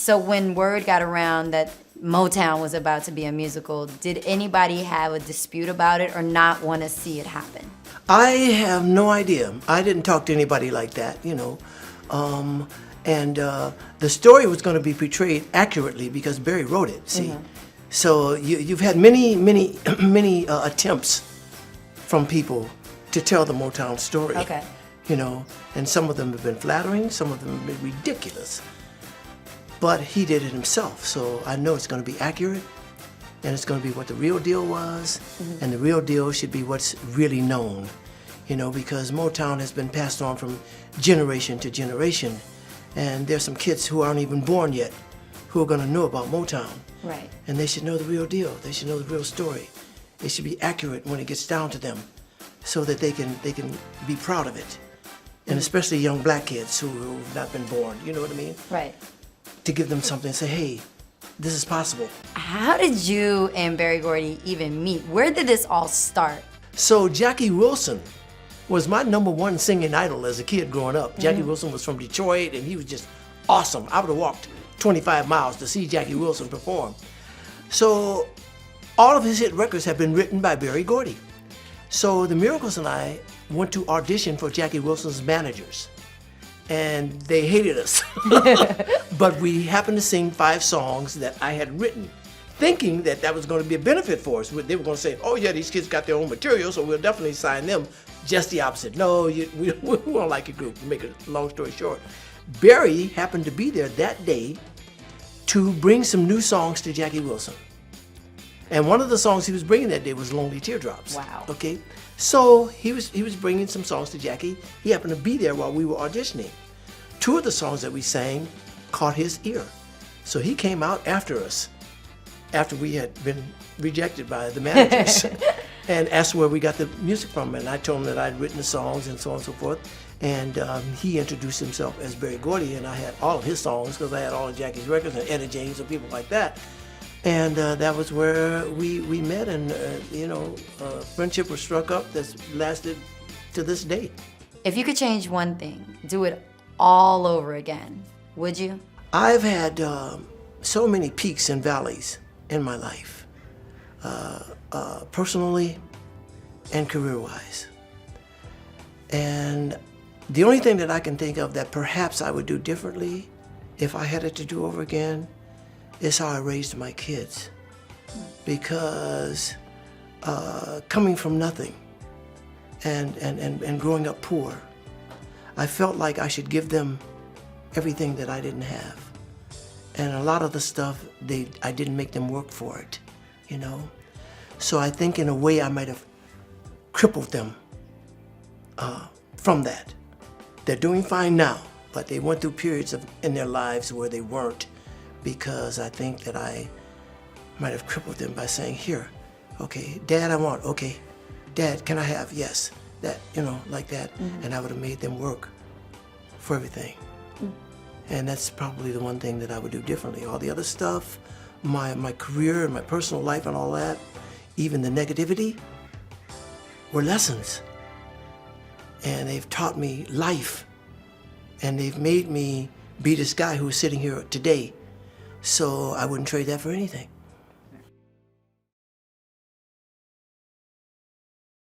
So when word got around that Motown was about to be a musical, did anybody have a dispute about it or not want to see it happen? I have no idea. I didn't talk to anybody like that, you know. The story was going to be portrayed accurately because Barry wrote it, see. So you've had many, many, many attempts from people to tell the Motown story. Okay. You know, and some of them have been flattering, some of them have been ridiculous. But he did it himself, so I know it's going to be accurate, and it's going to be what the real deal was, and the real deal should be what's really known, you know, because Motown has been passed on from generation to generation, and there's some kids who aren't even born yet who are going to know about Motown. Right. And they should know the real deal. They should know the real story. It should be accurate when it gets down to them, so that they can be proud of it. And especially young black kids who've not been born, you know what I mean? Right. To give them something and say, hey, this is possible. How did you and Berry Gordy even meet? Where did this all start? So Jackie Wilson was my #1 singing idol as a kid growing up. Jackie Wilson was from Detroit, and he was just awesome. I would have walked 25 miles to see Jackie Wilson perform. So all of his hit records have been written by Berry Gordy. So the Miracles and I went to audition for Jackie Wilson's managers, and they hated us. But we happened to sing 5 songs that I had written, thinking that that was going to be a benefit for us. They were going to say, oh yeah, these kids got their own material, so we'll definitely sign them. Just the opposite. No, we don't like your group, to make a long story short. Berry happened to be there that day to bring some new songs to Jackie Wilson. And one of the songs he was bringing that day was Lonely Teardrops. Wow. Okay? So he was bringing some songs to Jackie. He happened to be there while we were auditioning. 2 of the songs that we sang caught his ear. So he came out after us, after we had been rejected by the managers, and asked where we got the music from. And I told him that I'd written the songs and so on and so forth. And he introduced himself as Berry Gordy, and I had all of his songs because I had all of Jackie's records and Etta James and people like that. And that was where we met, and friendship was struck up that's lasted to this day. If you could change one thing, do it all over again, would you? I've had so many peaks and valleys in my life, personally and career-wise. And the only thing that I can think of that perhaps I would do differently if I had it to do over again is how I raised my kids. Because coming from nothing and growing up poor, I felt like I should give them everything that I didn't have. And a lot of the stuff, I didn't make them work for it, you know? So I think in a way I might have crippled them from that. They're doing fine now, but they went through periods in their lives where they weren't, because I think that I might have crippled them by saying, here, okay, Dad, I want, okay, Dad, can I have, yes, that, like that. And I would have made them work for everything. And that's probably the one thing that I would do differently. All the other stuff, my career and my personal life and all that, even the negativity, were lessons. And they've taught me life. And they've made me be this guy who's sitting here today. So I wouldn't trade that for anything.